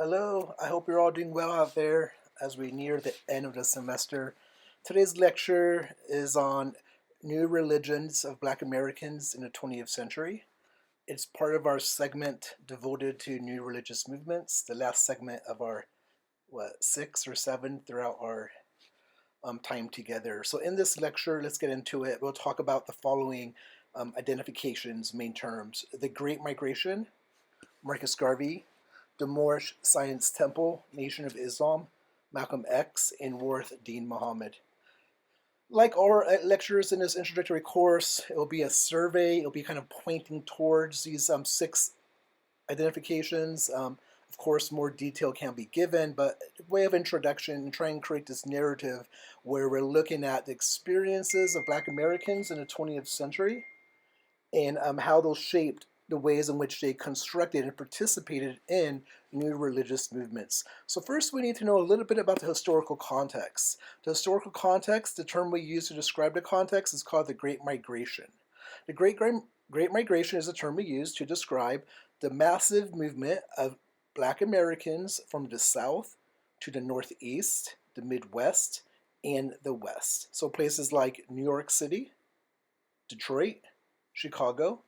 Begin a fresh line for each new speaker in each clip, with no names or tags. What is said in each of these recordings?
Hello, I hope you're all doing well out there as we near the end of the semester. Today's lecture is on new religions of Black Americans in the 20th century. It's part of our segment devoted to new religious movements, the last segment of our, six or seven throughout our time together. So in this lecture, let's get into it. We'll talk about the following identifications, main terms. The Great Migration, Marcus Garvey, the Moorish Science Temple, Nation of Islam, Malcolm X, and Worth Dean Muhammad. Like our lectures in this introductory course, it will be a survey. It'll be kind of pointing towards these six identifications. Of course, more detail can be given, but way of introduction, try and create this narrative where we're looking at the experiences of Black Americans in the 20th century and how those shaped the ways in which they constructed and participated in new religious movements. So first we need to know a little bit about the historical context. The historical context, the term we use to describe the context, is called the Great Migration. The Great Migration is a term we use to describe the massive movement of Black Americans from the South to the Northeast, the Midwest, and the West. So places like New York City, Detroit, Chicago,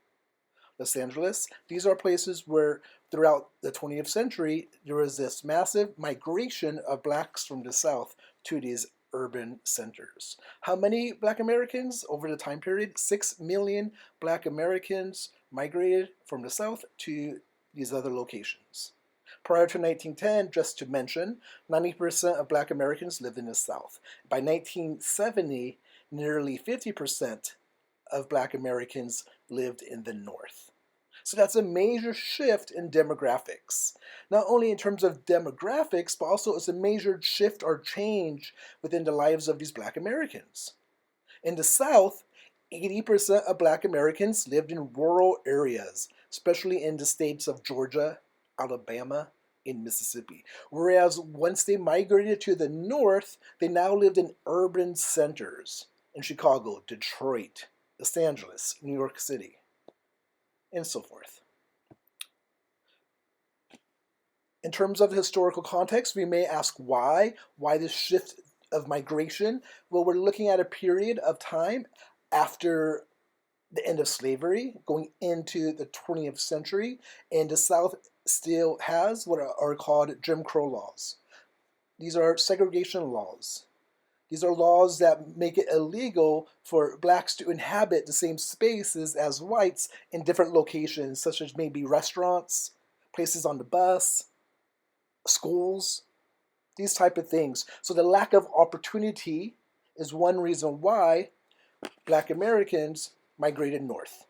Los Angeles. These are places where throughout the 20th century there was this massive migration of Blacks from the South to these urban centers. How many Black Americans over the time period? 6 million Black Americans migrated from the South to these other locations. Prior to 1910, just to mention, 90% of Black Americans lived in the South. By 1970, nearly 50% of Black Americans lived in the North. So that's a major shift in demographics. Not only in terms of demographics, but also it's a major shift or change within the lives of these Black Americans. In the South, 80% of Black Americans lived in rural areas, especially in the states of Georgia, Alabama, and Mississippi. Whereas once they migrated to the North, they now lived in urban centers in Chicago, Detroit, Los Angeles, New York City, and so forth. In terms of the historical context, we may ask why this shift of migration? Well, we're looking at a period of time after the end of slavery, going into the 20th century, and the South still has what are called Jim Crow laws. These are segregation laws. These are laws that make it illegal for Blacks to inhabit the same spaces as whites in different locations, such as maybe restaurants, places on the bus, schools, these type of things. So the lack of opportunity is one reason why Black Americans migrated north.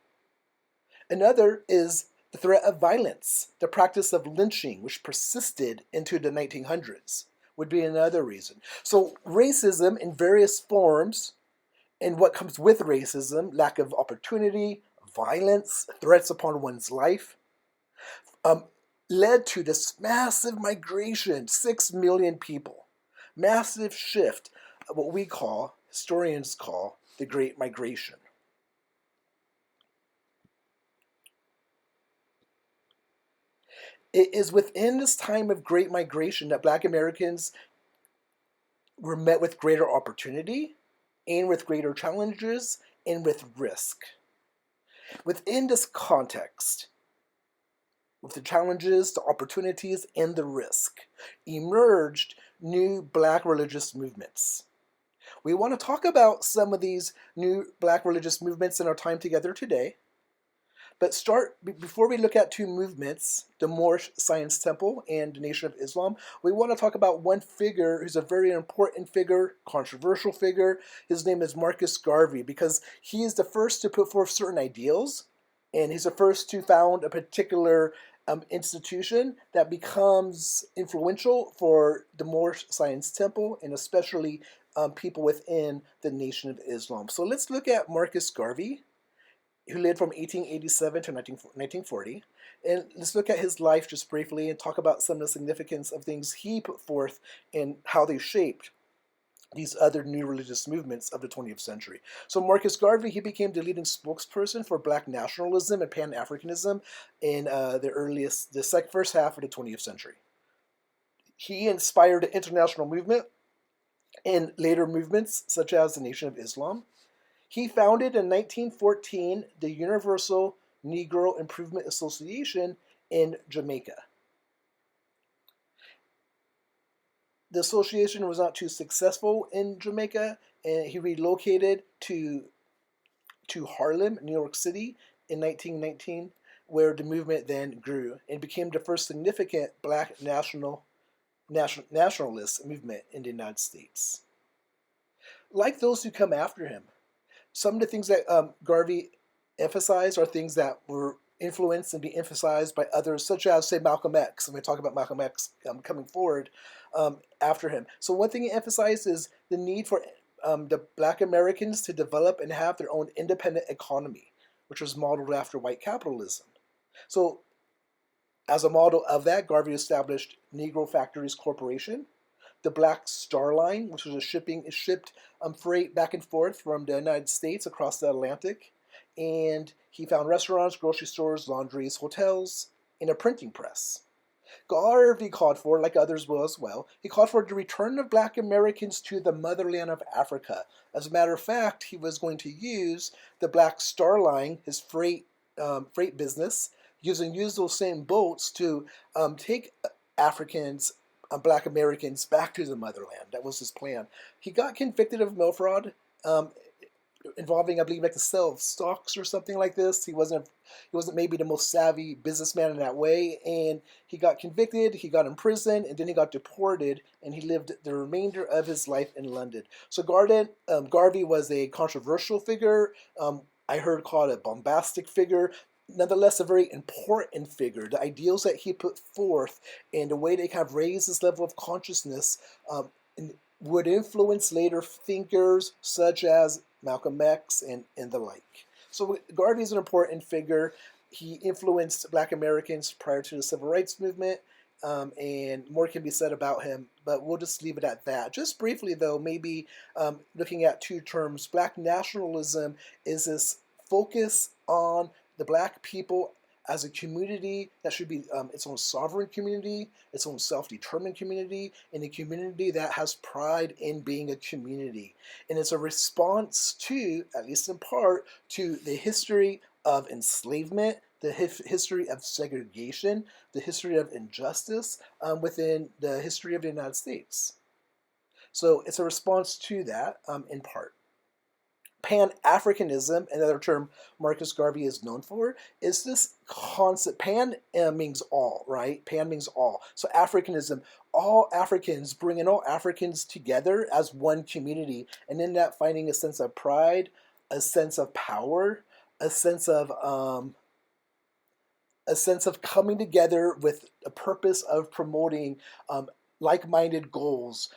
Another is the threat of violence. The practice of lynching, which persisted into the 1900s. Would be another reason. So racism in various forms, and what comes with racism, lack of opportunity, violence, threats upon one's life, led to this massive migration, 6 million people. Massive shift, what we call, historians call, the Great Migration. It is within this time of Great Migration that Black Americans were met with greater opportunity and with greater challenges and with risk. Within this context, with the challenges, the opportunities, and the risk, emerged new Black religious movements. We want to talk about some of these new Black religious movements in our time together today. But before we look at two movements, the Moorish Science Temple and the Nation of Islam, we want to talk about one figure who's a very important figure, controversial figure. His name is Marcus Garvey, because he is the first to put forth certain ideals, and he's the first to found a particular institution that becomes influential for the Moorish Science Temple, and especially people within the Nation of Islam. So let's look at Marcus Garvey, who lived from 1887 to 1940. And let's look at his life just briefly and talk about some of the significance of things he put forth and how they shaped these other new religious movements of the 20th century. So Marcus Garvey, he became the leading spokesperson for Black nationalism and Pan-Africanism in the first half of the 20th century. He inspired the international movement and later movements such as the Nation of Islam. He founded in 1914 the Universal Negro Improvement Association in Jamaica. The association was not too successful in Jamaica, and he relocated to Harlem, New York City in 1919, where the movement then grew and became the first significant black nationalist movement in the United States. Like those who come after him, some of the things that Garvey emphasized are things that were influenced and be emphasized by others, such as, say, Malcolm X. I'm going to talk about Malcolm X coming forward after him. So one thing he emphasized is the need for the black Americans to develop and have their own independent economy, which was modeled after white capitalism. So as a model of that, Garvey established Negro Factories Corporation, the Black Star Line, which was shipped freight back and forth from the United States across the Atlantic. And he found restaurants, grocery stores, laundries, hotels, and a printing press. Garvey called for, like others will as well, he called for the return of black Americans to the motherland of Africa. As a matter of fact, he was going to use the Black Star Line, his freight business, use those same boats to take Africans, black Americans, back to the motherland. That was his plan. He got convicted of mail fraud, involving, I believe, like the sale of stocks or something like this. He wasn't maybe the most savvy businessman in that way, and he got convicted, he got imprisoned, and then he got deported, and he lived the remainder of his life in London. So Garvey was a controversial figure. I heard called a bombastic figure. Nonetheless, a very important figure. The ideals that he put forth and the way they kind of raised his level of consciousness would influence later thinkers such as Malcolm X and the like. So Garvey is an important figure. He influenced black Americans prior to the Civil Rights Movement, and more can be said about him, but we'll just leave it at that. Just briefly, though, maybe looking at two terms. Black nationalism is this focus on the black people as a community that should be its own sovereign community, its own self-determined community, and a community that has pride in being a community. And it's a response to, at least in part, to the history of enslavement, the history of segregation, the history of injustice within the history of the United States. So it's a response to that in part. Pan-Africanism, another term Marcus Garvey is known for, is this concept. Pan means all, right? Pan means all. So Africanism, all Africans, bringing all Africans together as one community, and in that finding a sense of pride, a sense of power, a sense of coming together with a purpose of promoting like-minded goals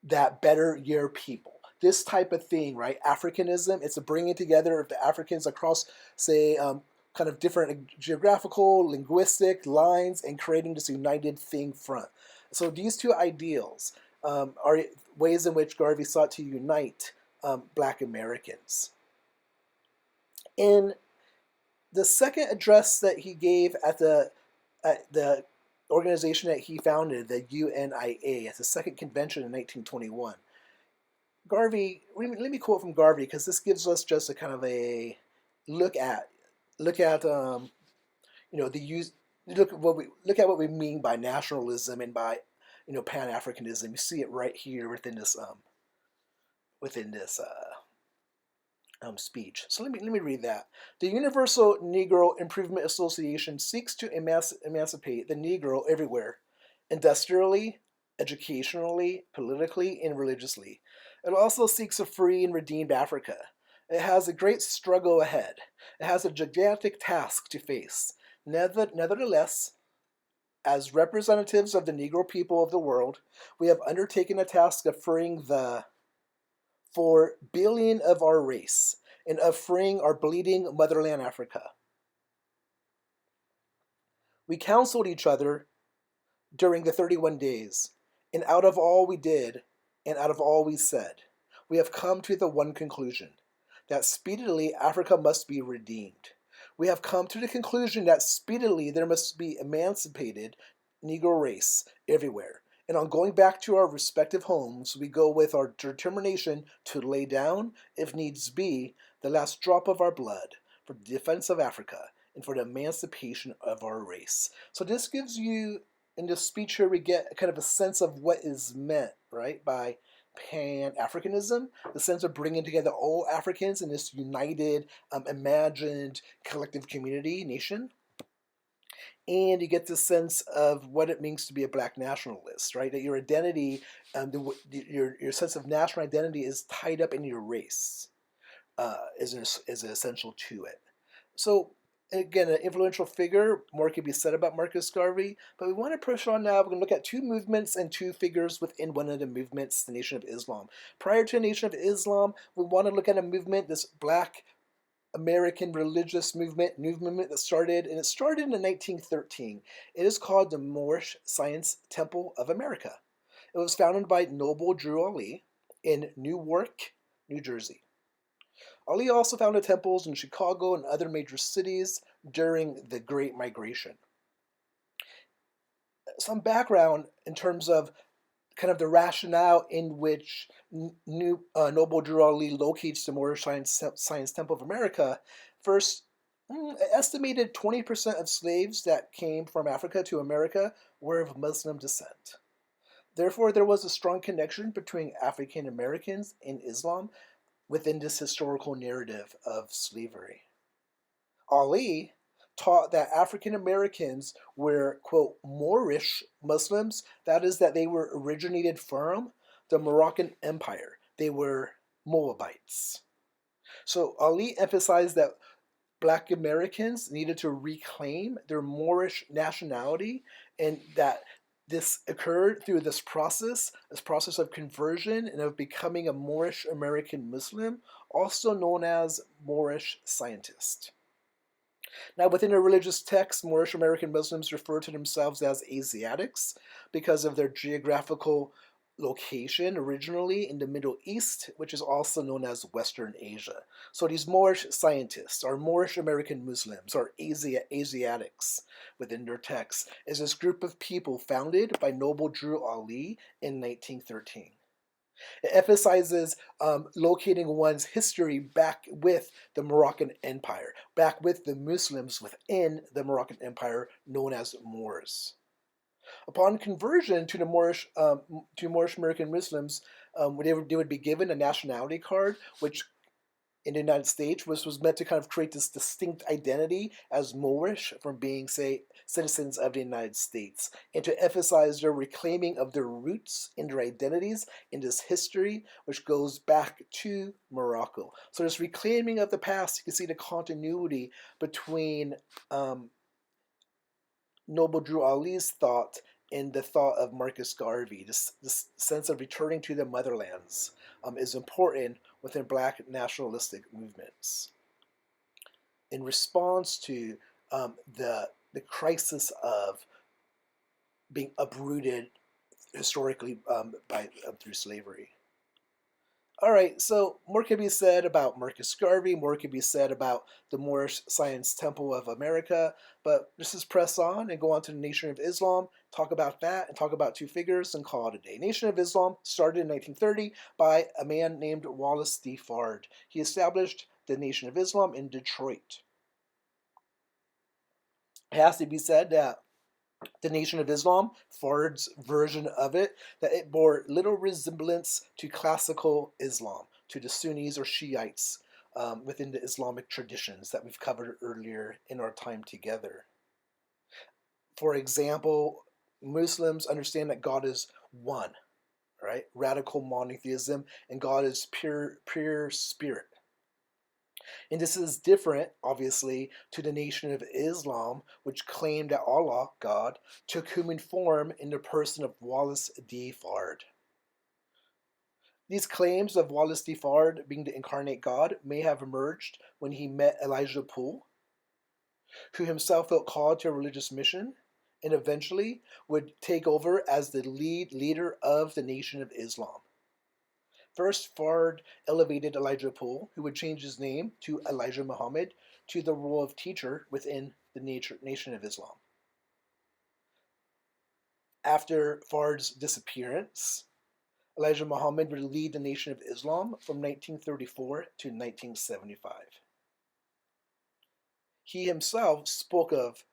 that better your people. This type of thing, right? Africanism, it's a bringing together of the Africans across, say, kind of different geographical, linguistic lines and creating this united thing front. So these two ideals are ways in which Garvey sought to unite black Americans. In the second address that he gave at the organization that he founded, the UNIA, at the second convention in 1921, Garvey, let me quote from Garvey because this gives us just a kind of a look at the use look at what we mean by nationalism and by Pan-Africanism. You see it right here within this speech. So let me read that. The Universal Negro Improvement Association seeks to emancipate the Negro everywhere, industrially, educationally, politically, and religiously. It also seeks a free and redeemed Africa. It has a great struggle ahead. It has a gigantic task to face. Nevertheless, as representatives of the Negro people of the world, we have undertaken a task of freeing the 4 billion of our race and of freeing our bleeding motherland Africa. We counseled each other during the 31 days, and out of all we did, and out of all we said, we have come to the one conclusion, that speedily Africa must be redeemed. We have come to the conclusion that speedily there must be emancipated Negro race everywhere, And on going back to our respective homes, we go with our determination to lay down, if needs be, the last drop of our blood for the defense of Africa and for the emancipation of our race. So this gives you, in this speech here, we get kind of a sense of what is meant, right, by Pan-Africanism, the sense of bringing together all Africans in this united, imagined collective community, nation. And you get the sense of what it means to be a black nationalist, right? That your identity, your sense of national identity is tied up in your race, is essential to it. So again, an influential figure. More could be said about Marcus Garvey, but we want to push on now. We're going to look at two movements and two figures within one of the movements, the Nation of Islam. Prior to the Nation of Islam, we want to look at a movement, this black American religious movement, new movement that started, and it started in 1913. It is called the Moorish Science Temple of America. It was founded by Noble Drew Ali in Newark, New Jersey. Ali also founded temples in Chicago and other major cities during the Great Migration. Some background in terms of kind of the rationale in which Noble Drew Ali locates the Moorish Science Temple of America. First, estimated 20% of slaves that came from Africa to America were of Muslim descent. Therefore, there was a strong connection between African Americans and Islam within this historical narrative of slavery. Ali taught that African Americans were, quote, Moorish Muslims, that is, that they were originated from the Moroccan Empire. They were Moabites. So Ali emphasized that black Americans needed to reclaim their Moorish nationality, and that this occurred through this process of conversion and of becoming a Moorish American Muslim, also known as Moorish scientist. Now, within a religious text, Moorish American Muslims refer to themselves as Asiatics because of their geographical location originally in the Middle East, which is also known as Western Asia. So these Moorish scientists, or Moorish American Muslims, or Asiatics within their texts, is this group of people founded by Noble Drew Ali in 1913. It emphasizes locating one's history back with the Moroccan Empire, back with the Muslims within the Moroccan Empire known as Moors. Upon conversion to the Moorish American Muslims, they would be given a nationality card, which in the United States was meant to kind of create this distinct identity as Moorish from being, say, citizens of the United States, and to emphasize their reclaiming of their roots and their identities in this history, which goes back to Morocco. So this reclaiming of the past, you can see the continuity between Noble Drew Ali's thought and the thought of Marcus Garvey. This sense of returning to the motherlands is important within black nationalistic movements. In response to the crisis of being uprooted historically through slavery. All right, so more can be said about Marcus Garvey, more can be said about the Moorish Science Temple of America, but let's just press on and go on to the Nation of Islam, talk about that, and talk about two figures, and call it a day. Nation of Islam started in 1930 by a man named Wallace D. Fard. He established the Nation of Islam in Detroit. It has to be said that the Nation of Islam, Fard's version of it, that it bore little resemblance to classical Islam, to the Sunnis or Shiites within the Islamic traditions that we've covered earlier in our time together. For example, Muslims understand that God is one, right? Radical monotheism, and God is pure spirit. And this is different, obviously, to the Nation of Islam, which claimed that Allah, God, took human form in the person of Wallace D. Fard. These claims of Wallace D. Fard being the incarnate God may have emerged when he met Elijah Poole, who himself felt called to a religious mission, and eventually would take over as the leader of the Nation of Islam. First, Fard elevated Elijah Poole, who would change his name to Elijah Muhammad, to the role of teacher within the Nation of Islam. After Fard's disappearance, Elijah Muhammad would lead the Nation of Islam from 1934 to 1975. He himself spoke of,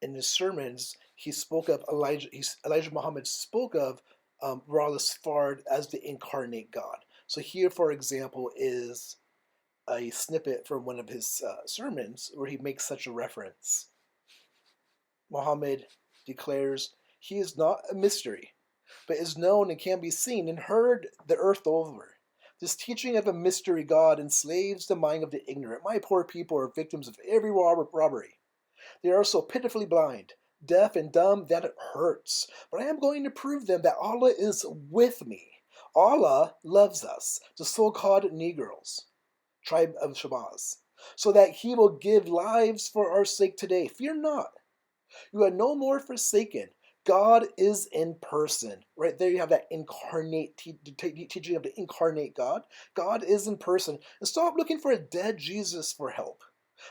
in his sermons, he spoke of Elijah Muhammad spoke of Rawless Fard as the incarnate God. So here, for example, is a snippet from one of his sermons where he makes such a reference. Muhammad declares, "He is not a mystery, but is known and can be seen and heard the earth over. This teaching of a mystery God enslaves the mind of the ignorant. My poor people are victims of every robbery. They are so pitifully blind, deaf, and dumb that it hurts. But I am going to prove them that Allah is with me. Allah loves us, the so-called Negroes, tribe of Shabazz, so that He will give lives for our sake today. Fear not. You are no more forsaken. God is in person." Right there you have that incarnate teaching of the incarnate God. God is in person. And stop looking for a dead Jesus for help,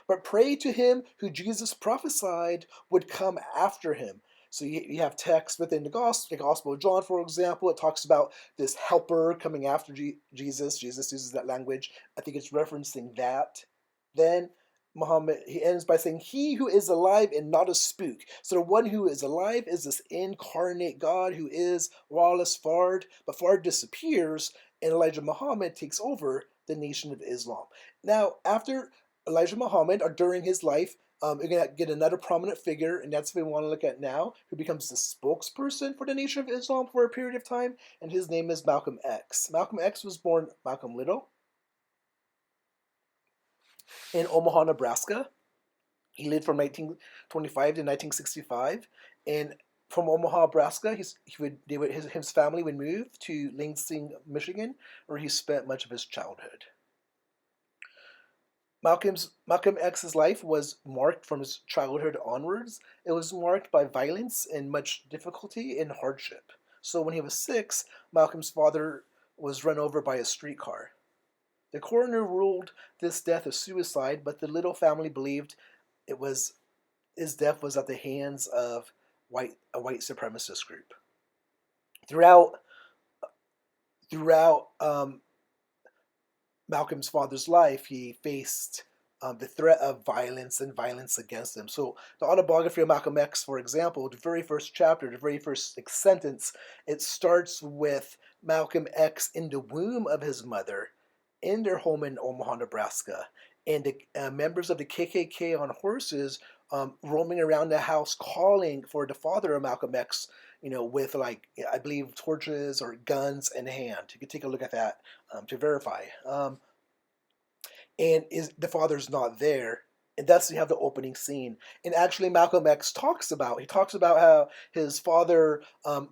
but pray to him who Jesus prophesied would come after him. So you have text within the Gospel of John, for example. It talks about this helper coming after Jesus. Jesus uses that language. I think it's referencing that. Then Muhammad, he ends by saying, "He who is alive and not a spook." So the one who is alive is this incarnate God who is Wallace Fard. But Fard disappears, and Elijah Muhammad takes over the Nation of Islam. Now, after Elijah Muhammad, or during his life, you're going to get another prominent figure, and that's what we want to look at now, who becomes the spokesperson for the Nation of Islam for a period of time, and his name is Malcolm X. Malcolm X was born Malcolm Little in Omaha, Nebraska. He lived from 1925 to 1965, and from Omaha, Nebraska, his family would move to Lansing, Michigan, where he spent much of his childhood. Malcolm X's life was marked from his childhood onwards. It was marked by violence and much difficulty and hardship. So when he was 6, Malcolm's father was run over by a streetcar. The coroner ruled this death a suicide, but the Little family believed his death was at the hands of a white supremacist group. Throughout Malcolm's father's life, he faced the threat of violence and violence against him. So the autobiography of Malcolm X, for example, the very first chapter, the very first sentence, it starts with Malcolm X in the womb of his mother in their home in Omaha, Nebraska, and the members of the KKK on horses roaming around the house calling for the father of Malcolm X, with I believe torches or guns in hand. You can take a look at that to verify. And the father's not there, and thus you have the opening scene. And actually, Malcolm X talks about how his father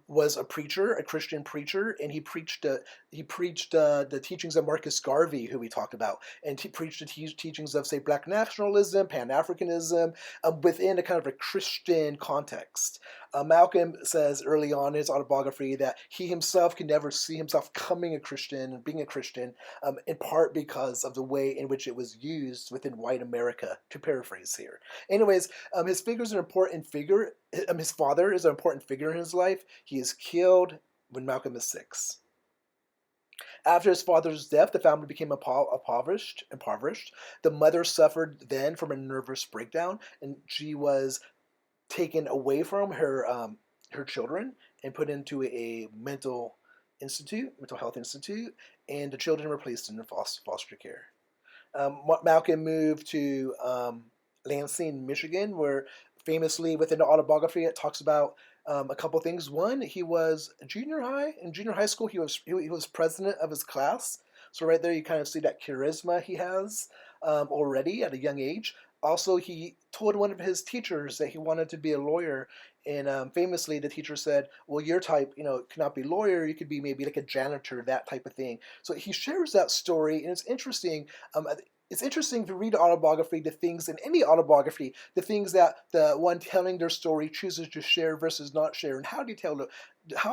was a preacher, a Christian preacher, and he preached the teachings of Marcus Garvey, who we talked about, and he preached the teachings of, say, Black nationalism, Pan Africanism, within a kind of a Christian context. Malcolm says early on in his autobiography that he himself can never see himself becoming a Christian and being a Christian, in part because of the way in which it was used within white America, to paraphrase here. Anyways, his figure is an important figure. His father is an important figure in his life. He is killed when Malcolm is 6. After his father's death, the family became impoverished. The mother suffered then from a nervous breakdown, and she was taken away from her children and put into a mental health institute, and the children were placed in foster care. Malcolm moved to Lansing, Michigan, where famously within the autobiography it talks about a couple things. One, he was in junior high school. He was president of his class. So right there, you kind of see that charisma he has already at a young age. Also, he told one of his teachers that he wanted to be a lawyer, and famously, the teacher said, "Well, your type, cannot be lawyer. You could be maybe like a janitor, that type of thing." So he shares that story, and it's interesting. it's interesting to read the autobiography, the things in any autobiography, the things that the one telling their story chooses to share versus not share, and how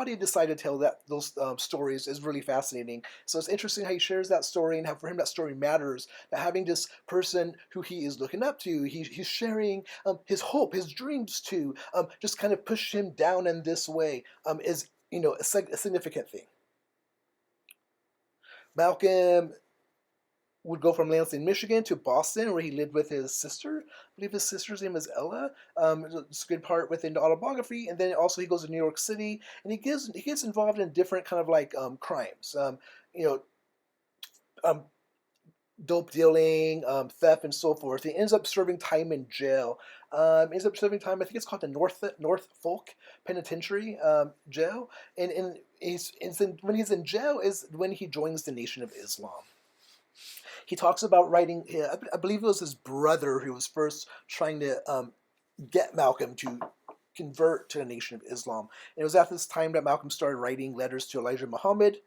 they decide to tell those stories is really fascinating. So it's interesting how he shares that story, and how for him that story matters. That having this person who he is looking up to, he's sharing his hope, his dreams to, just kind of push him down in this way, is a significant thing. Malcolm would go from Lansing, Michigan to Boston, where he lived with his sister. I believe his sister's name is Ella. It's a good part within the autobiography. And then also he goes to New York City, and he gets involved in different kind of like crimes. You know, um, dope dealing, theft, and so forth. He ends up serving time in jail. Ends up serving time. I think it's called the North Folk Penitentiary jail. And when he's in jail is when he joins the Nation of Islam. He talks about writing. I believe it was his brother who was first trying to get Malcolm to convert to the Nation of Islam. And it was at this time that Malcolm started writing letters to Elijah Muhammad,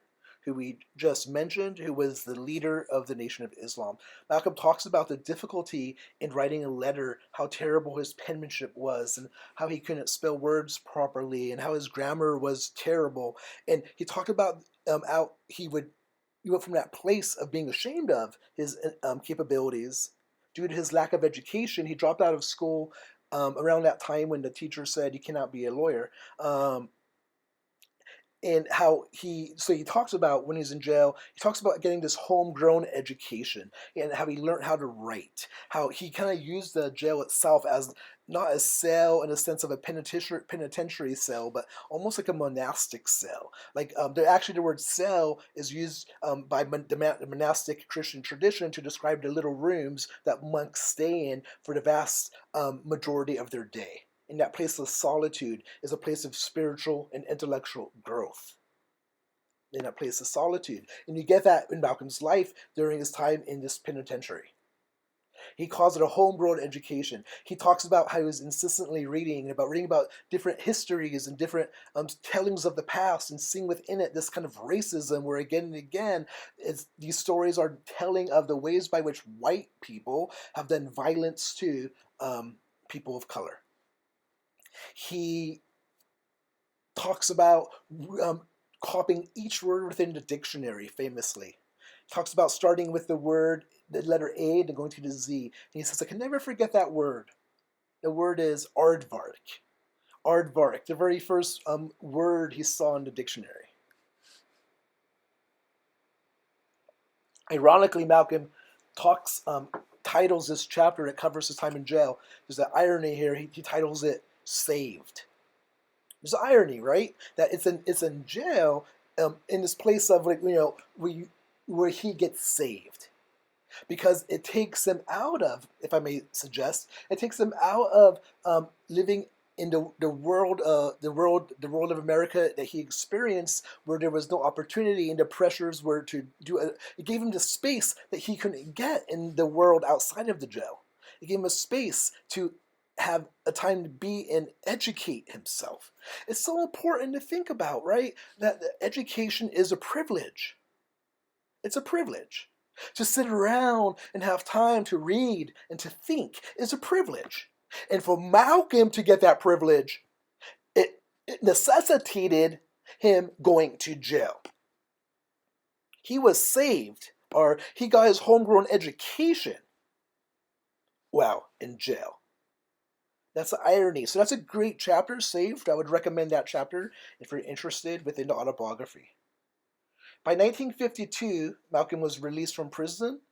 who we just mentioned, who was the leader of the Nation of Islam. Malcolm talks about the difficulty in writing a letter, how terrible his penmanship was, and how he couldn't spell words properly, and how his grammar was terrible. And he talked about how he went from that place of being ashamed of his capabilities due to his lack of education. He dropped out of school around that time when the teacher said you cannot be a lawyer. And how he talks about when he's in jail, he talks about getting this homegrown education and how he learned how to write, how he kind of used the jail itself as not a cell in a sense of a penitentiary cell, but almost like a monastic cell. Like the word cell is used by the monastic Christian tradition to describe the little rooms that monks stay in for the vast majority of their day. And that place of solitude is a place of spiritual and intellectual growth. In that place of solitude. And you get that in Malcolm's life during his time in this penitentiary. He calls it a homegrown education. He talks about how he was insistently reading about different histories and different tellings of the past, and seeing within it this kind of racism where again and again these stories are telling of the ways by which white people have done violence to people of color. He talks about copying each word within the dictionary famously. He talks about starting with the letter A, and going to the Z. And he says, I can never forget that word. The word is aardvark. Aardvark, the very first word he saw in the dictionary. Ironically, Malcolm titles this chapter that covers his time in jail. There's an irony here. He titles it Saved. There's irony, right? That it's in jail, in this place of where he gets saved, because it takes him out of, if I may suggest, it takes him out of living in the world of America that he experienced, where there was no opportunity and the pressures were to do it. It gave him the space that he couldn't get in the world outside of the jail. It gave him a space to have a time to be and educate himself. It's so important to think about, right? That education is a privilege. It's a privilege. To sit around and have time to read and to think is a privilege. And for Malcolm to get that privilege, it necessitated him going to jail. He was saved, or he got his homegrown education while in jail. That's the irony. So that's a great chapter, Saved. I would recommend that chapter if you're interested within the autobiography. By 1952, Malcolm was released from prison,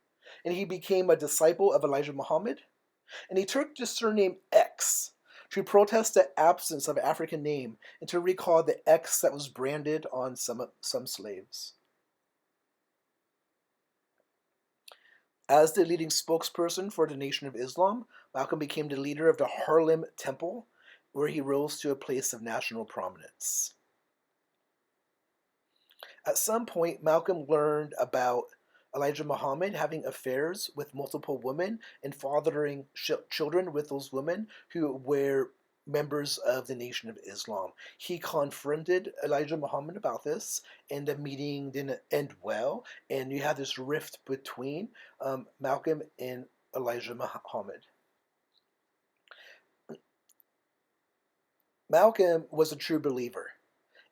and he became a disciple of Elijah Muhammad. And he took the surname X to protest the absence of an African name and to recall the X that was branded on some slaves. As the leading spokesperson for the Nation of Islam, Malcolm became the leader of the Harlem Temple, where he rose to a place of national prominence. At some point, Malcolm learned about Elijah Muhammad having affairs with multiple women and fathering children with those women who were members of the Nation of Islam. He confronted Elijah Muhammad about this, and the meeting didn't end well, and you had this rift between Malcolm and Elijah Muhammad. Malcolm was a true believer,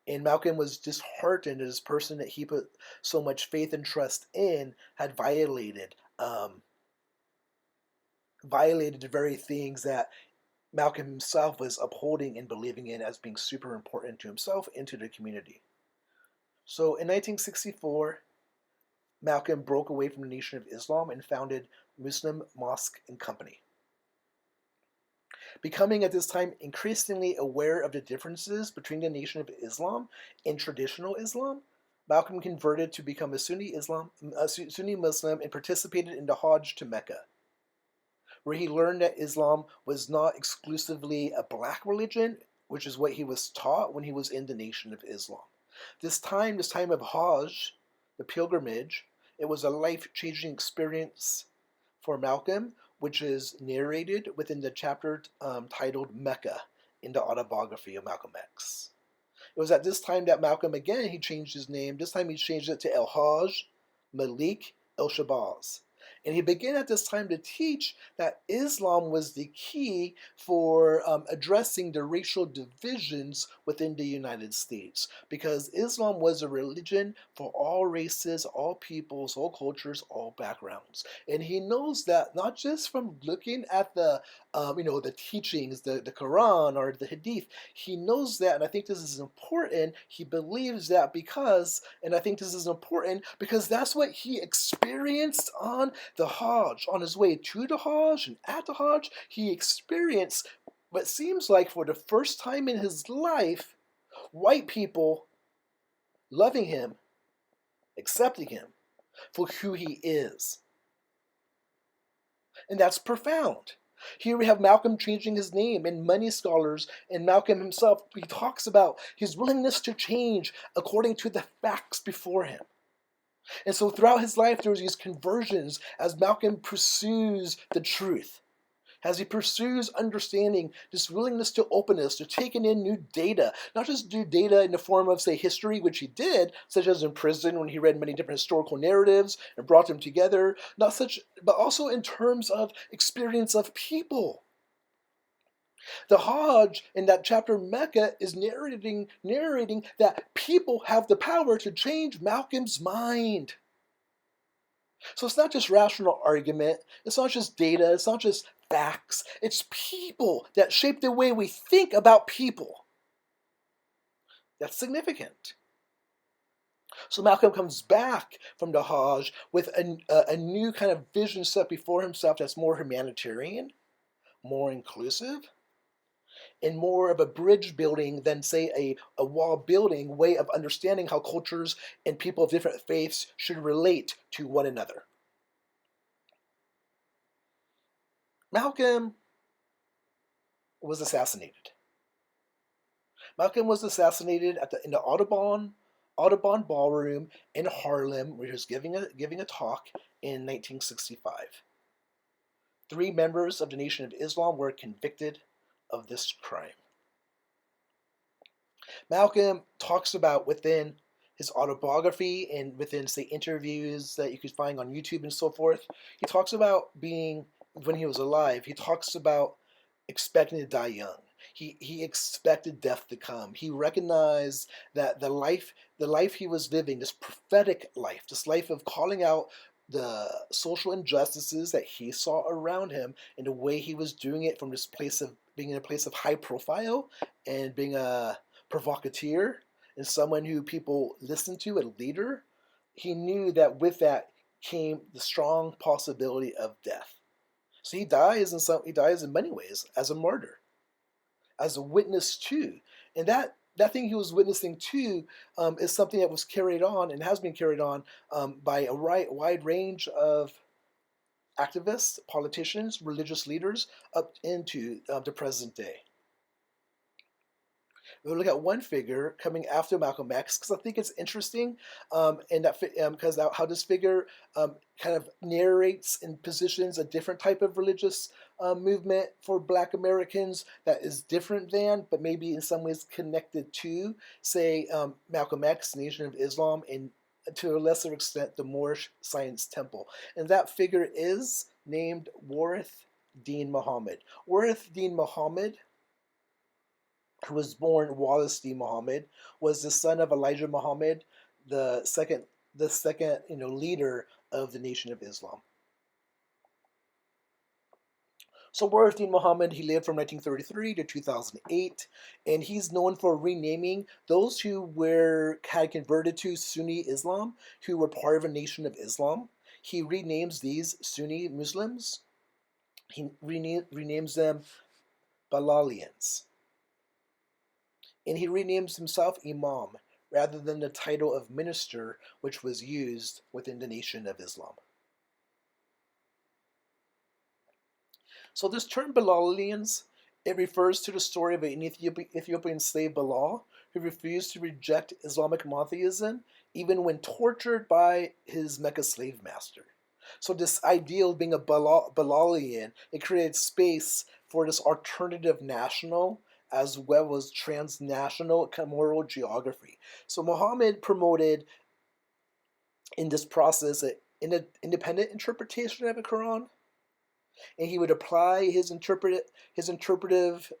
and Malcolm was disheartened that this person that he put so much faith and trust in had violated the very things that Malcolm himself was upholding and believing in as being super important to himself and to the community. So in 1964, Malcolm broke away from the Nation of Islam and founded Muslim Mosque and Company. Becoming at this time increasingly aware of the differences between the Nation of Islam and traditional Islam, Malcolm converted to become a Sunni Muslim and participated in the Hajj to Mecca, where he learned that Islam was not exclusively a black religion, which is what he was taught when he was in the Nation of Islam. This time of Hajj, the pilgrimage, it was a life-changing experience for Malcolm, which is narrated within the chapter titled Mecca in the autobiography of Malcolm X. It was at this time that Malcolm, again, he changed his name. This time he changed it to El-Hajj Malik El-Shabazz. And he began at this time to teach that Islam was the key for addressing the racial divisions within the United States, because Islam was a religion for all races, all peoples, all cultures, all backgrounds. And he knows that not just from looking at the the teachings, the Quran or the Hadith. He knows that, and I think this is important. He believes that because, and I think this is important because that's what he experienced on the Hajj. On his way to the Hajj and at the Hajj, he experienced what seems like for the first time in his life, white people loving him, accepting him for who he is. And that's profound. Here we have Malcolm changing his name, and many scholars, and Malcolm himself, he talks about his willingness to change according to the facts before him. And so throughout his life, there's these conversions as Malcolm pursues the truth. As he pursues understanding, this willingness to openness, to taking in new data, not just new data in the form of, say, history, which he did, such as in prison when he read many different historical narratives and brought them together, but also in terms of experience of people. The Hajj in that chapter Mecca is narrating that people have the power to change Malcolm's mind. So it's not just rational argument, it's not just data, it's not just facts, it's people that shape the way we think about people. That's significant. So Malcolm comes back from the Hajj with a new kind of vision set before himself that's more humanitarian, more inclusive, and more of a bridge building than, say, a wall building way of understanding how cultures and people of different faiths should relate to one another. Malcolm was assassinated. Malcolm was assassinated in the Audubon Ballroom in Harlem, where he was giving a talk in 1965. 3 members of the Nation of Islam were convicted of this crime. Malcolm talks about within his autobiography and within, say, interviews that you could find on YouTube and so forth, he talks about being, when he was alive, he talks about expecting to die young. He expected death to come. He recognized that the life he was living, this prophetic life, this life of calling out the social injustices that he saw around him, and the way he was doing it from this place of being in a place of high profile and being a provocateur and someone who people listened to, a leader, he knew that with that came the strong possibility of death. So he dies in many ways as a martyr, as a witness to, and that thing he was witnessing to is something that was carried on and has been carried on by a wide range of activists, politicians, religious leaders up into the present day. We'll look at one figure coming after Malcolm X because I think it's interesting, and that because how this figure kind of narrates and positions a different type of religious movement for Black Americans that is different than, but maybe in some ways connected to, say, Malcolm X, Nation of Islam, and to a lesser extent the Moorish Science Temple. And that figure is named Warith Deen Muhammad. Warith Deen Muhammad, who was born Wallace D. Muhammad, was the son of Elijah Muhammad, the second leader of the Nation of Islam. So Warith Deen Muhammad, he lived from 1933 to 2008, and he's known for renaming those who had converted to Sunni Islam, who were part of a Nation of Islam. He renames these Sunni Muslims. He renames them Bilalians. And he renames himself Imam rather than the title of minister, which was used within the Nation of Islam. So this term Bilalians, it refers to the story of an Ethiopian slave Bilal who refused to reject Islamic monotheism even when tortured by his Mecca slave master. So this ideal of being a Bilalian, it created space for this alternative national as well as transnational moral geography. So Muhammad promoted in this process an independent interpretation of the Quran, and he would apply his interpretive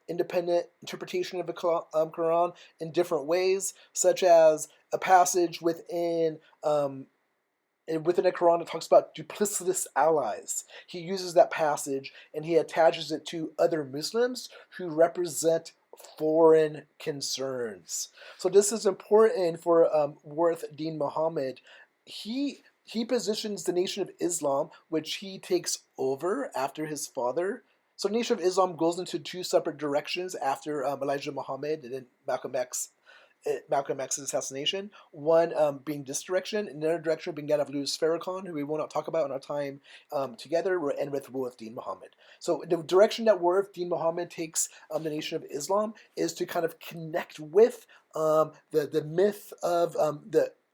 independent interpretation of the Quran in different ways, such as a passage within the Quran that talks about duplicitous allies. He uses that passage and he attaches it to other Muslims who represent foreign concerns. So this is important for Warith Deen Muhammad. He positions the Nation of Islam, which he takes over after his father. So the Nation of Islam goes into two separate directions after Elijah Muhammad and then Malcolm X's assassination. One being this direction, and the other direction being that of Louis Farrakhan, who we will not talk about in our time together, and with Warith Deen Muhammad. So the direction that Warith Deen Muhammad takes the Nation of Islam is to kind of connect with the myth of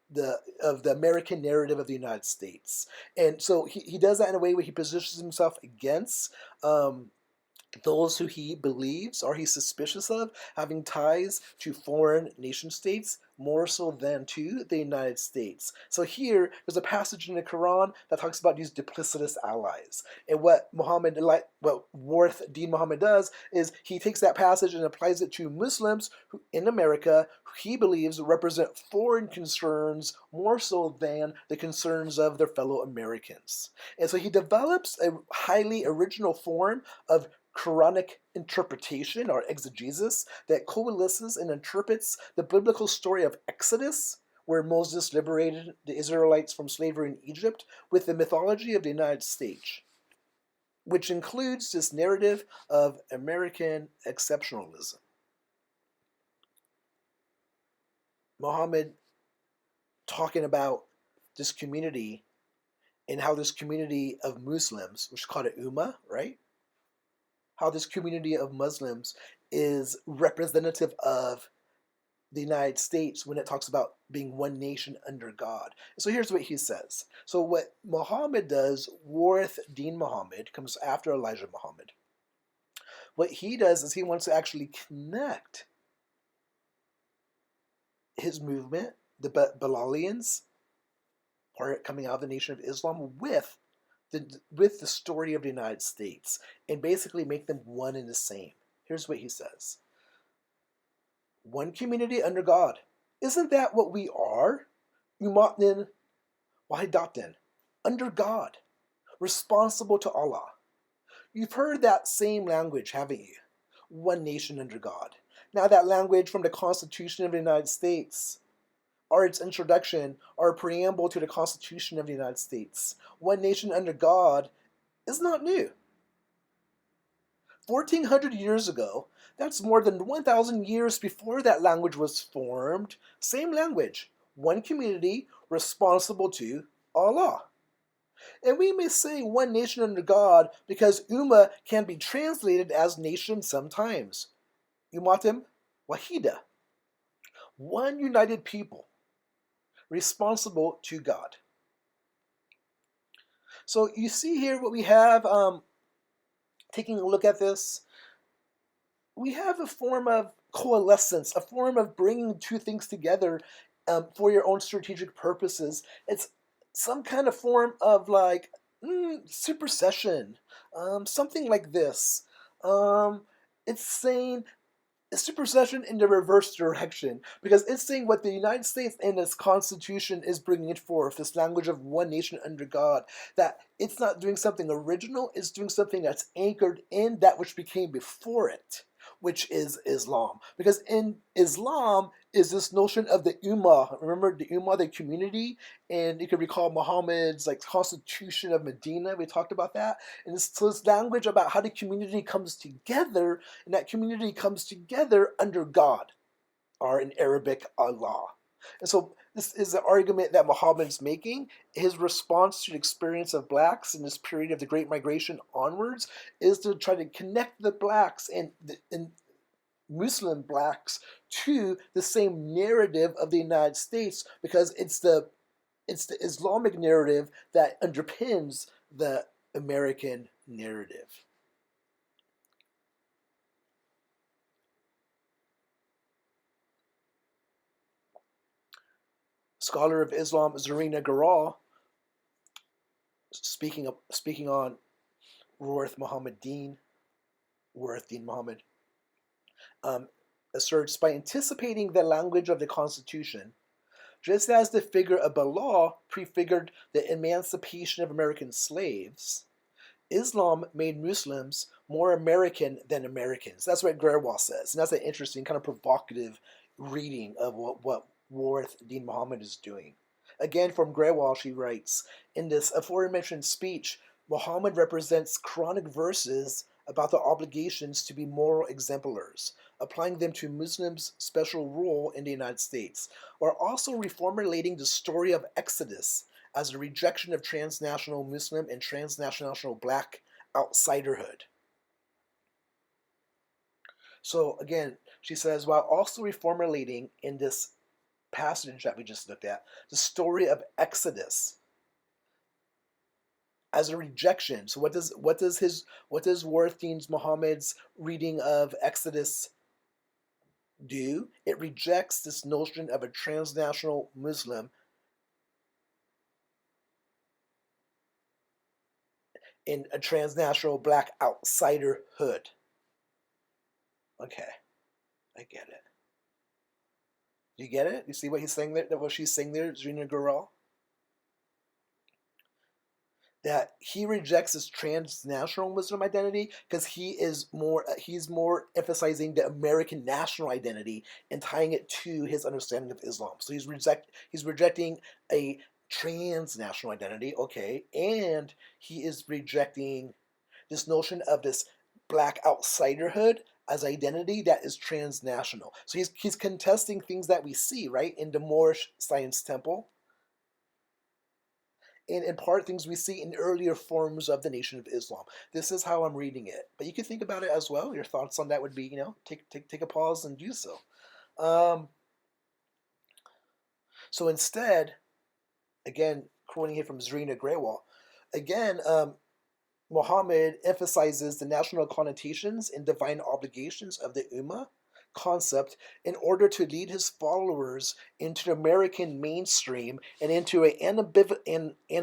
the American narrative of the United States. And so he does that in a way where he positions himself against those who he believes or he's suspicious of having ties to foreign nation states more so than to the United States. So here, there's a passage in the Quran that talks about these duplicitous allies. And what Warith Deen Muhammad does is he takes that passage and applies it to Muslims who, in America, who he believes represent foreign concerns more so than the concerns of their fellow Americans. And so he develops a highly original form of Quranic interpretation or exegesis that coalesces and interprets the biblical story of Exodus, where Moses liberated the Israelites from slavery in Egypt, with the mythology of the United States, which includes this narrative of American exceptionalism. Muhammad talking about this community and how this community of Muslims, which is called an Ummah, right? How this community of Muslims is representative of the United States when it talks about being one nation under God. So here's what he says. So what Muhammad does, Warith Deen Muhammad, comes after Elijah Muhammad. What he does is he wants to actually connect his movement, the Bilalians, part coming out of the Nation of Islam, with the story of the United States, and basically make them one and the same. Here's what he says. One community under God. Isn't that what we are? Umatnin wahidatin. Under God. Responsible to Allah. You've heard that same language, haven't you? One nation under God. Now that language from the Constitution of the United States, or its introduction, or a preamble to the Constitution of the United States. One nation under God is not new. 1,400 years ago, that's more than 1,000 years before that language was formed, same language, one community responsible to Allah. And we may say one nation under God because Ummah can be translated as nation sometimes. Ummatim wahida, one united people responsible to God. So you see here what we have, taking a look at this, we have a form of coalescence, a form of bringing two things together for your own strategic purposes. It's some kind of form of like supersession, something like this. It's saying a supersession in the reverse direction, because it's saying what the United States in its Constitution is bringing it forth, this language of one nation under God, that it's not doing something original, it's doing something that's anchored in that which became before it, which is Islam. Because in Islam is this notion of the Ummah. Remember the Ummah, the community, and you can recall Muhammad's like Constitution of Medina. We talked about that, and so this language about how the community comes together, and that community comes together under God, or in Arabic, Allah. And so this is the argument that Muhammad's making. His response to the experience of blacks in this period of the Great Migration onwards is to try to connect the blacks and Muslim blacks to the same narrative of the United States, because it's the Islamic narrative that underpins the American narrative. Scholar of Islam Zarina Garal, speaking on Worth Deen Muhammad, asserts, by anticipating the language of the Constitution, just as the figure of Allah prefigured the emancipation of American slaves, Islam made Muslims more American than Americans. That's what Grawal says, and that's an interesting, kind of provocative reading of what Worth Deen Muhammad is doing. Again, from Grawal, she writes, in this aforementioned speech, Muhammad represents Quranic verses about the obligations to be moral exemplars, applying them to Muslims' special role in the United States, while also reformulating the story of Exodus as a rejection of transnational Muslim and transnational black outsiderhood. So again, she says, while also reformulating in this passage that we just looked at, the story of Exodus as a rejection. So what does Worth Deen Muhammad's reading of Exodus do? It rejects this notion of a transnational Muslim in a transnational black outsiderhood. Okay, I get it. You get it? You see what he's saying there? What she's saying there, Zarina Garal? That he rejects his transnational Muslim identity because he's more emphasizing the American national identity and tying it to his understanding of Islam. So he's rejecting a transnational identity, okay, and he is rejecting this notion of this black outsiderhood as identity that is transnational. So he's contesting things that we see, right, in the Moorish Science Temple, and in part things we see in earlier forms of the Nation of Islam. This is how I'm reading it. But you can think about it as well. Your thoughts on that would be, take a pause and do so. So instead, again, quoting here from Zarina Grewal, again, Muhammad emphasizes the national connotations and divine obligations of the Ummah concept in order to lead his followers into the American mainstream and into an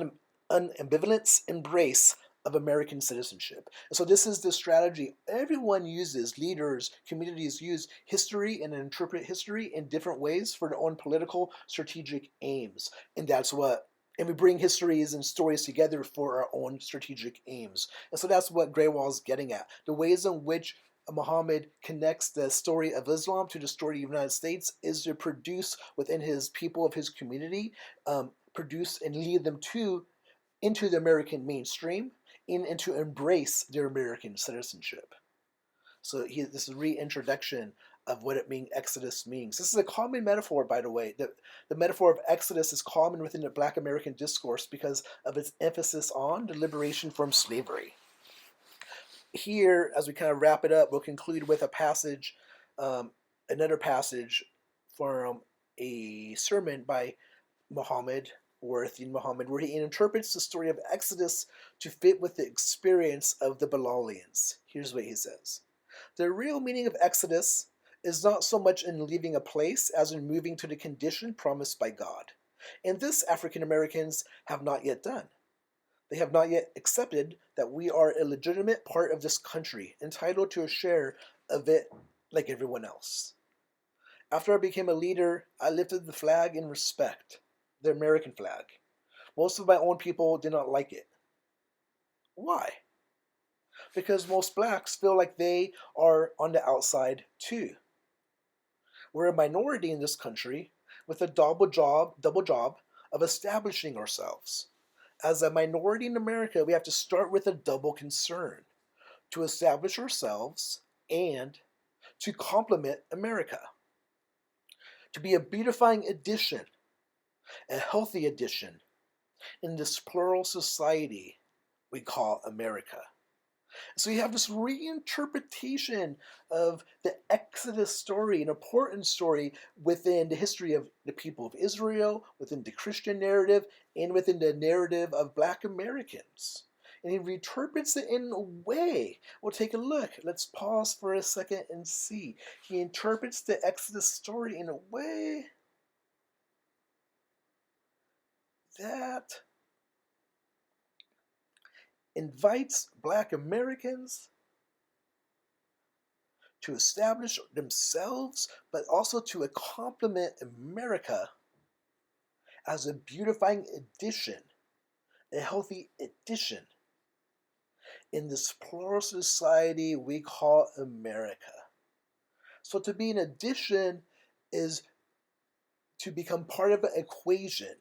ambivalence embrace of American citizenship. And so this is the strategy everyone uses, leaders, communities use history and interpret history in different ways for their own political strategic aims. And we bring histories and stories together for our own strategic aims. And so that's what Grewal is getting at. The ways in which Muhammad connects the story of Islam to the story of the United States is to produce within his people of his community, produce and lead them into the American mainstream and to embrace their American citizenship. So this is a reintroduction of what Exodus means. This is a common metaphor, by the way. The metaphor of Exodus is common within the Black American discourse because of its emphasis on the liberation from slavery. Here, as we kind of wrap it up, we'll conclude with a passage, another passage from a sermon by Muhammad, Muhammad, where he interprets the story of Exodus to fit with the experience of the Bilalians. Here's what he says. The real meaning of Exodus is not so much in leaving a place as in moving to the condition promised by God. And this African Americans have not yet done. They have not yet accepted that we are a legitimate part of this country, entitled to a share of it like everyone else. After I became a leader, I lifted the flag in respect, the American flag. Most of my own people did not like it. Why? Because most blacks feel like they are on the outside too. We're a minority in this country with a double job of establishing ourselves. As a minority in America, we have to start with a double concern: to establish ourselves and to complement America. To be a beautifying addition, a healthy addition in this plural society we call America. So you have this reinterpretation of the Exodus story, an important story within the history of the people of Israel, within the Christian narrative, and within the narrative of Black Americans. And he reinterprets it in a way. We'll take a look. Let's pause for a second and see. He interprets the Exodus story in a way that invites Black Americans to establish themselves, but also to complement America as a beautifying addition, a healthy addition in this plural society we call America. So to be an addition is to become part of an equation,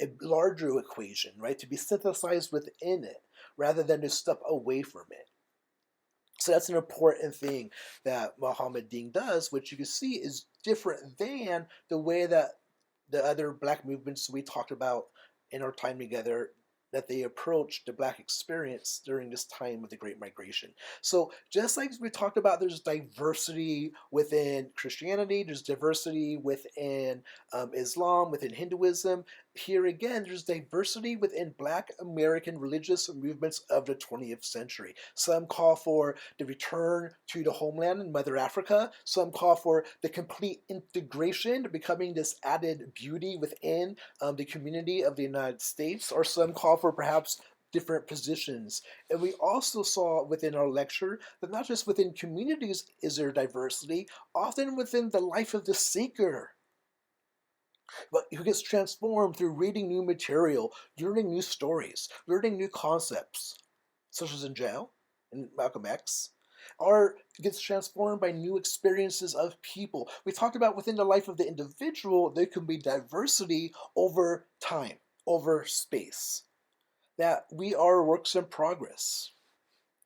a larger equation, right? To be synthesized within it rather than to step away from it. So that's an important thing that Muhammad Deen does, which you can see is different than the way that the other Black movements we talked about in our time together, that they approached the Black experience during this time of the Great Migration. So just like we talked about, there's diversity within Christianity, there's diversity within Islam, within Hinduism. Here again, there's diversity within Black American religious movements of the 20th century. Some call for the return to the homeland in Mother Africa. Some call for the complete integration, becoming this added beauty within the community of the United States. Or some call for perhaps different positions. And we also saw within our lecture that not just within communities is there diversity, often within the life of the seeker, but who gets transformed through reading new material, learning new stories, learning new concepts, such as in jail, in Malcolm X, or gets transformed by new experiences of people. We talked about within the life of the individual, there can be diversity over time, over space, that we are works in progress,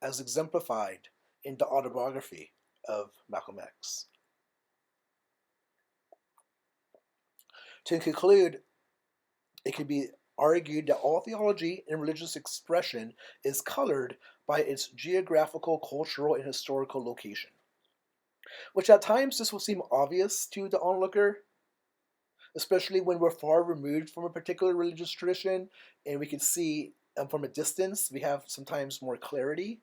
as exemplified in the autobiography of Malcolm X. To conclude, it could be argued that all theology and religious expression is colored by its geographical, cultural, and historical location. Which at times this will seem obvious to the onlooker, especially when we're far removed from a particular religious tradition and we can see from a distance, we have sometimes more clarity.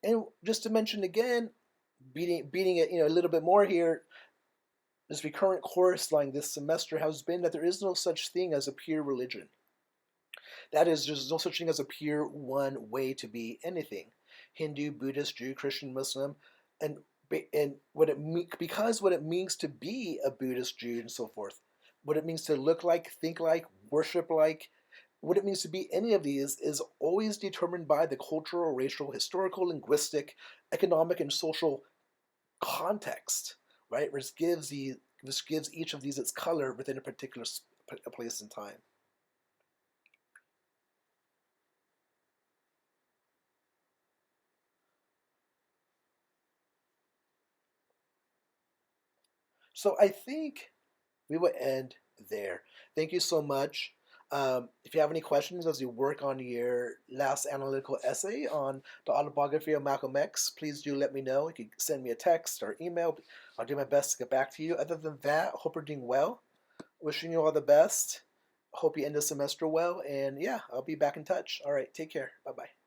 And just to mention again, beating it a little bit more here, this recurrent chorus line this semester has been that there is no such thing as a pure religion. That is, there's no such thing as a pure one way to be anything. Hindu, Buddhist, Jew, Christian, Muslim, and what it because what it means to be a Buddhist, Jew, and so forth, what it means to look like, think like, worship like, what it means to be any of these is always determined by the cultural, racial, historical, linguistic, economic, and social context, right? Which gives each of these its color within a particular place and time. So I think we will end there. Thank you so much. If you have any questions as you work on your last analytical essay on the autobiography of Malcolm X, please do let me know. You can send me a text or email. I'll do my best to get back to you. Other than that, hope you're doing well. Wishing you all the best. Hope you end the semester well. And yeah, I'll be back in touch. All right, take care. Bye bye.